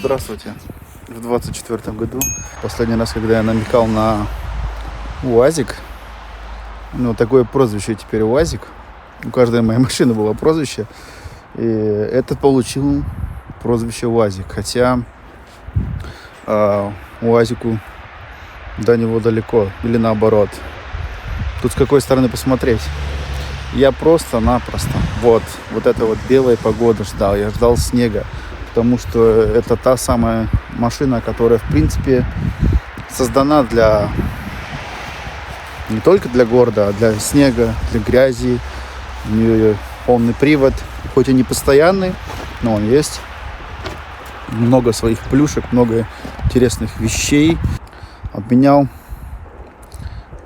Здравствуйте. В 24 году, последний раз, когда я намекал на УАЗик, ну, такое прозвище теперь УАЗик. У каждой моей машины было прозвище. И этот получил прозвище УАЗик. Хотя УАЗику до него далеко. Или наоборот. Тут с какой стороны посмотреть. Я просто-напросто вот этой вот белой погоды ждал. Я ждал снега. Потому что это та самая машина, которая, в принципе, создана для не только для города, а для снега, для грязи. У нее полный привод. Хоть и не постоянный, но он есть. Много своих плюшек, много интересных вещей. Обменял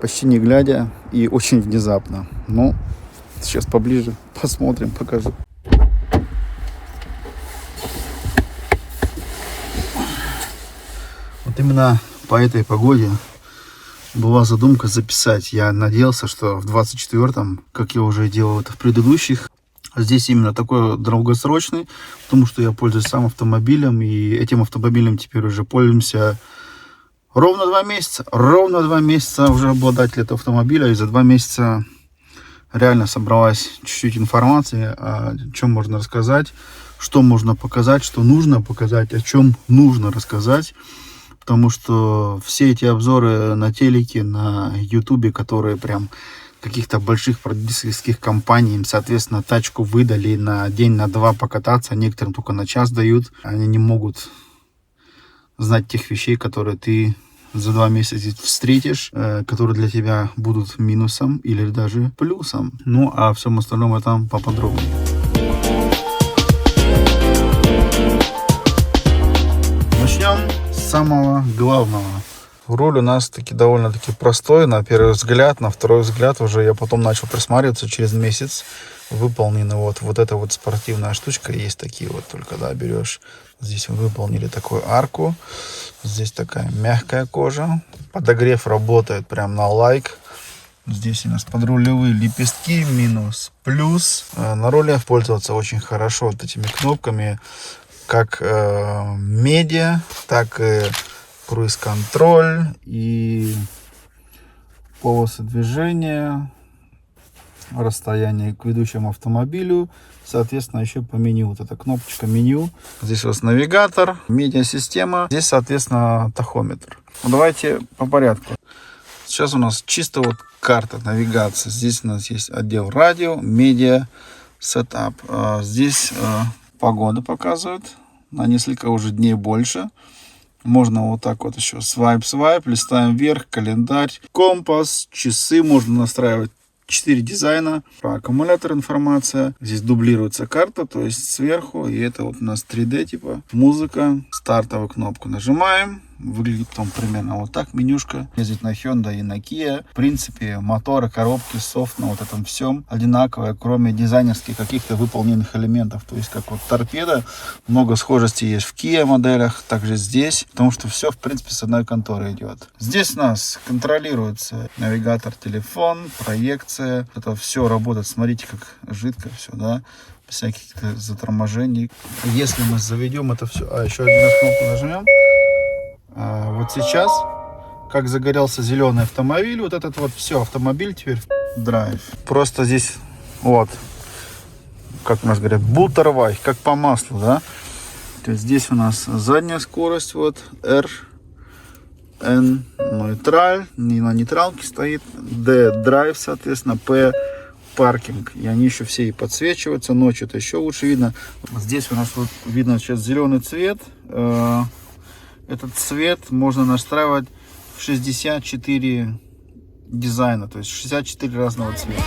почти не глядя и очень внезапно. Ну, сейчас поближе посмотрим, покажу. Вот именно по этой погоде была задумка записать. Я надеялся, что в 24-м, как я уже делал это в предыдущих, здесь именно такой долгосрочный, потому что я пользуюсь сам автомобилем, и этим автомобилем теперь уже пользуемся ровно 2 месяца. Ровно 2 месяца уже обладатель этого автомобиля, и за 2 месяца реально собралась чуть-чуть информации, о чем можно рассказать, что можно показать, что нужно показать, о чем нужно рассказать. Потому что все эти обзоры на телеке, на ютубе, которые прям каких-то больших продюсерских компаний, им, соответственно, тачку выдали на день, на 2 покататься, некоторым только на час дают. Они не могут знать тех вещей, которые ты за 2 месяца встретишь, которые для тебя будут минусом или даже плюсом. Ну, а всем остальном я там поподробнее. Начнем с самого главного. Руль у нас таки довольно-таки простой на первый взгляд, на второй взгляд уже я потом начал присматриваться через месяц. Выполнена вот эта вот спортивная штучка, есть такие вот, только да, берешь. Здесь выполнили такую арку, здесь такая мягкая кожа, подогрев работает прям на лайк. Здесь у нас подрулевые лепестки, минус, плюс. На руле пользоваться очень хорошо вот этими кнопками, как медиа, так и круиз-контроль и полосы движения, расстояние к ведущему автомобилю. Соответственно, еще по меню. Вот эта кнопочка меню. Здесь у нас навигатор, медиасистема. Здесь, соответственно, тахометр. Ну, давайте по порядку. Сейчас у нас чисто вот карта навигации. Здесь у нас есть отдел радио, медиа, сетап. Здесь погода показывает на несколько уже дней больше. Можно вот так вот еще свайп, листаем вверх, календарь, компас, часы. Можно настраивать 4 дизайна. Про аккумулятор информация. Здесь дублируется карта, то есть сверху. И это вот у нас 3D типа. Музыка. Стартовую кнопку нажимаем. Выглядит потом примерно вот так менюшка. Ездить на Hyundai и на Kia. В принципе, моторы, коробки, софт на вот этом всем одинаковые, кроме дизайнерских каких-то выполненных элементов. То есть, как вот торпеда. Много схожести есть в Kia моделях. Также здесь. Потому что все, в принципе, с одной конторы идет. Здесь у нас контролируется навигатор, телефон, проекция. Это все работает. Смотрите, как жидко все, да. Без всяких заторможений. Если мы заведем это все... еще один раз кнопку нажмем. Вот сейчас, как загорелся зеленый автомобиль, вот этот вот все, автомобиль теперь в драйв. Просто здесь вот, как у нас говорят, бутервай, как по маслу, да. То есть здесь у нас задняя скорость, вот, R, N, нейтраль, не на нейтралке стоит, D, драйв, соответственно, P, паркинг. И они еще все и подсвечиваются, ночью это еще лучше видно. Здесь у нас вот видно сейчас зеленый цвет. Этот цвет можно настраивать в 64 дизайна, то есть 64 разного цвета.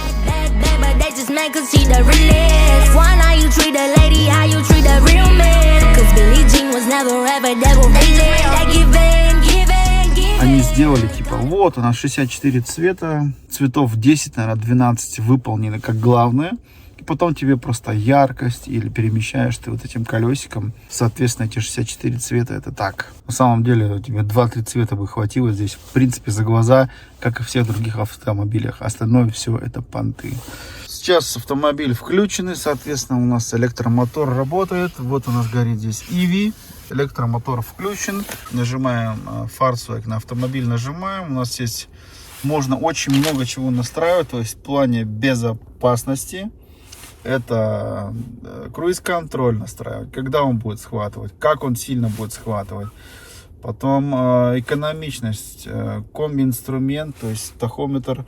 Они сделали типа, вот у нас 64 цвета, цветов 10, наверное, 12 выполнены как главное. Потом тебе просто яркость или перемещаешь ты вот этим колесиком. Соответственно, эти 64 цвета это так. На самом деле тебе 2-3 цвета бы хватило здесь. В принципе, за глаза, как и в всех других автомобилях. Остальное все это понты. Сейчас автомобиль включенный, соответственно, у нас электромотор работает. Вот у нас горит здесь EV. Электромотор включен. Нажимаем форсайк на автомобиль, нажимаем. У нас есть, можно очень много чего настраивать, то есть в плане безопасности. Это круиз-контроль настраивать, когда он будет схватывать, как он сильно будет схватывать. Потом экономичность, комби-инструмент, то есть тахометр,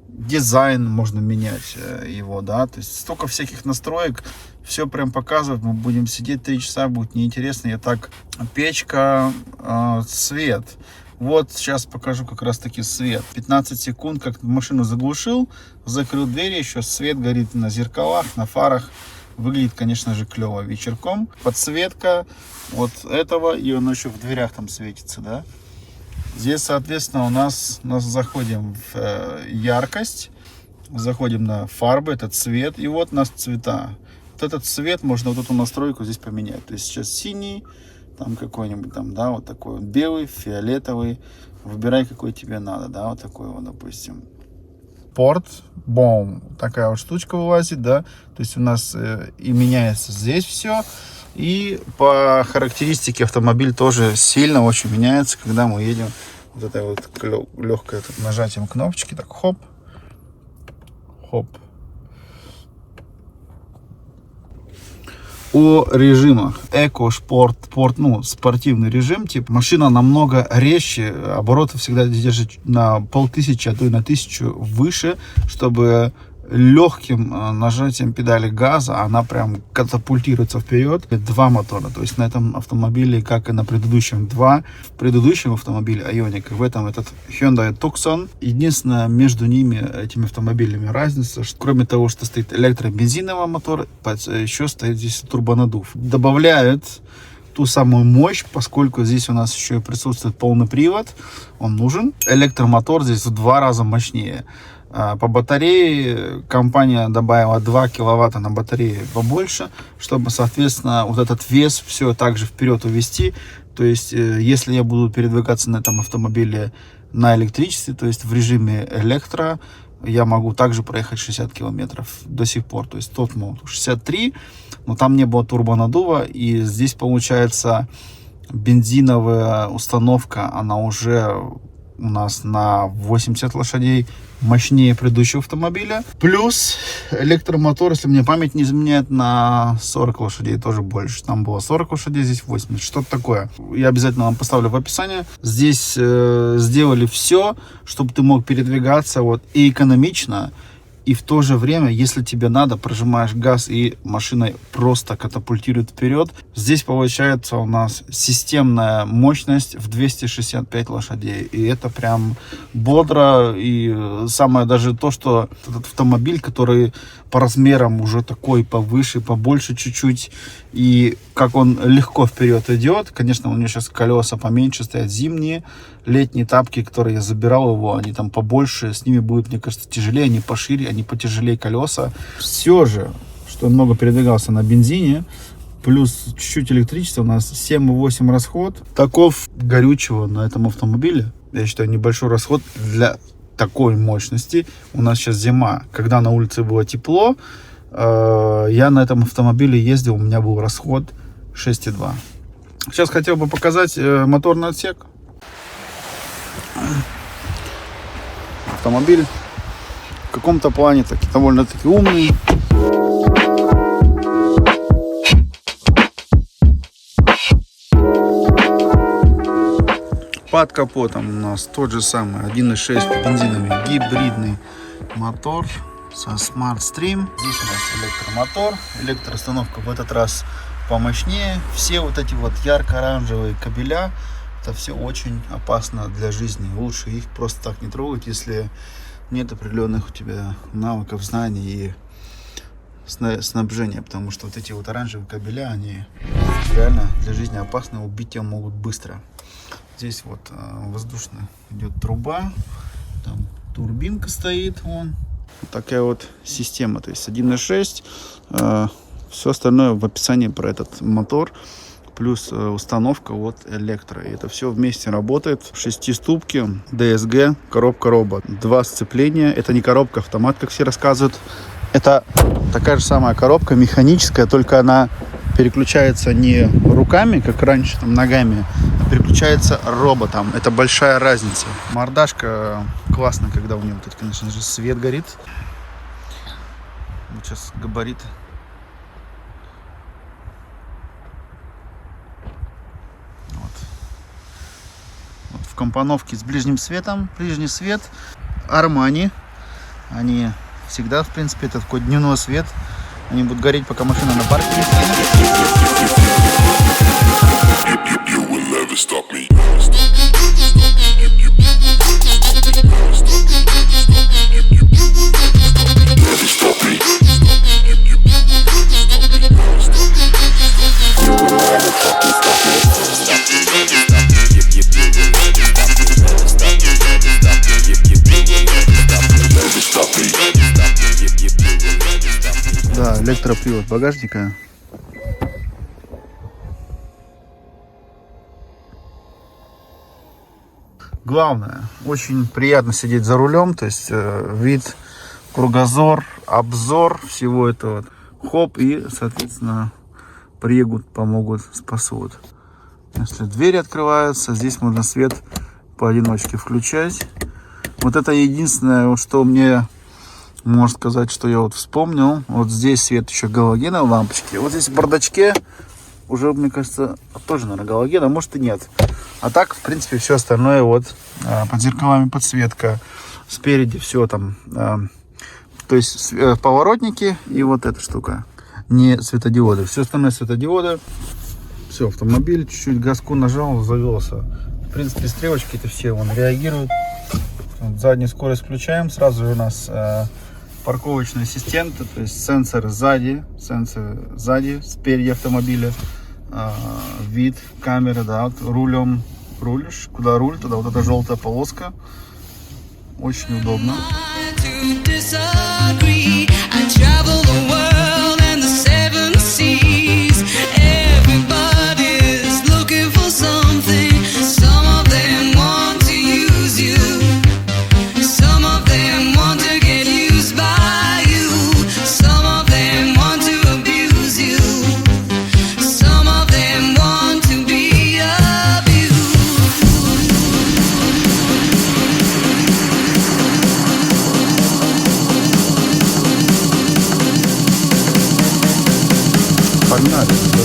дизайн можно менять его, да, то есть столько всяких настроек, все прям показывать, мы будем сидеть 3 часа, будет неинтересно. Так, печка, свет. Вот сейчас покажу как раз таки свет. 15 секунд, как машину заглушил, закрыл двери, еще свет горит на зеркалах, на фарах. Выглядит, конечно же, клево вечерком. Подсветка вот этого, и он еще в дверях там светится, да. Здесь, соответственно, у нас заходим в яркость, заходим на фарбы, это цвет, и вот у нас цвета. Вот этот цвет можно вот эту настройку здесь поменять. То есть сейчас синий, там какой-нибудь там, да, вот такой вот белый, фиолетовый. Выбирай, какой тебе надо, да, вот такой вот, допустим. Порт, бом, такая вот штучка вылазит, да, то есть у нас и меняется здесь все. И по характеристике автомобиль тоже сильно очень меняется, когда мы едем вот это вот легкое нажатием кнопочки, так хоп, хоп. О режимах. Эко, спорт, спортивный режим. Типа машина намного резче, обороты всегда держит на 1500, а то и на 1000 выше, чтобы легким нажатием педали газа она прям катапультируется вперед. 2 мотора, то есть на этом автомобиле, как и на предыдущем, 2. В предыдущем автомобиле Ioniq, в этом этот Hyundai Tucson. Единственное, между ними, этими автомобилями, разница, что кроме того, что стоит электробензиновый мотор, еще стоит здесь турбонаддув. Добавляет ту самую мощь, поскольку здесь у нас еще и присутствует полный привод, он нужен. Электромотор здесь в 2 раза мощнее. По батарее компания добавила 2 киловатта на батарее побольше, чтобы, соответственно, вот этот вес все также вперед увести. То есть, если я буду передвигаться на этом автомобиле на электричестве, то есть в режиме электро, я могу также проехать 60 километров до сих пор. То есть тот мод 63, но там не было турбонаддува, и здесь получается бензиновая установка, она уже у нас на 80 лошадей мощнее предыдущего автомобиля. Плюс электромотор, если мне память не изменяет, на 40 лошадей тоже больше. Там было 40 лошадей, здесь 80. Что-то такое. Я обязательно вам поставлю в описании. Здесь сделали все, чтобы ты мог передвигаться вот и экономично, и в то же время, если тебе надо, прожимаешь газ, и машина просто катапультирует вперед. Здесь получается у нас системная мощность в 265 лошадей. И это прям бодро. И самое даже то, что этот автомобиль, который по размерам уже такой повыше, побольше чуть-чуть, и как он легко вперед идет. Конечно, у него сейчас колеса поменьше стоят, зимние. Летние тапки, которые я забирал его, они там побольше, с ними будет, мне кажется, тяжелее, они пошире, они потяжелее колеса. Все же, что он много передвигался на бензине, плюс чуть-чуть электричества, у нас 7,8 расход. Таков горючего на этом автомобиле. Я считаю, небольшой расход для такой мощности. У нас сейчас зима, когда на улице было тепло, я на этом автомобиле ездил, у меня был расход 6,2. Сейчас хотел бы показать моторный отсек. Автомобиль в каком-то плане довольно-таки умный. Под капотом у нас тот же самый 1.6 бензиновый гибридный мотор со Smart Stream. Здесь у нас электромотор, электроустановка в этот раз помощнее. Все вот эти вот ярко-оранжевые кабеля, это все очень опасно для жизни. Лучше их просто так не трогать, если нет определенных у тебя навыков, знаний и снабжения. Потому что вот эти вот оранжевые кабеля, они реально для жизни опасны, убить тебя могут быстро. Здесь вот воздушная идет труба, там турбинка стоит, вон. Вот такая вот система, то есть 1.6. Все остальное в описании про этот мотор. Плюс установка вот электро. И это все вместе работает. 6-ступки, DSG, коробка робот. 2 сцепления. Это не коробка, автомат, как все рассказывают. Это такая же самая коробка, механическая, только она переключается не руками, как раньше, там, ногами, а переключается роботом. Это большая разница. Мордашка классная, когда у нее, вот, конечно же, свет горит. Вот сейчас габарит. Вот в компоновке с ближним светом. Ближний свет Armani. Они всегда, в принципе, это такой дневной свет. Они будут гореть, пока машина на парке. Да, электропривод багажника. Главное, очень приятно сидеть за рулем, то есть вид, кругозор, обзор всего этого. Хоп, и, соответственно, прыгут, помогут, спасут. Если двери открываются, здесь можно свет поодиночке включать. Вот это единственное, что мне, можно сказать, что я вот вспомнил. Вот здесь свет еще галогеновой лампочки. Вот здесь в бардачке уже, мне кажется, тоже, наверное, галоген, а может и нет. А так, в принципе, все остальное вот под зеркалами подсветка. Спереди все там, то есть поворотники и вот эта штука. Не светодиоды. Все остальное светодиоды. Все, автомобиль чуть-чуть газку нажал, завелся. В принципе, стрелочки-то все вон реагируют. Вот, заднюю скорость включаем. Сразу же у нас парковочный ассистент, то есть сенсор сзади, спереди автомобиля. Вид, камера, да, вот рулем рулишь, куда руль, туда вот эта желтая полоска, очень удобно. Погнали.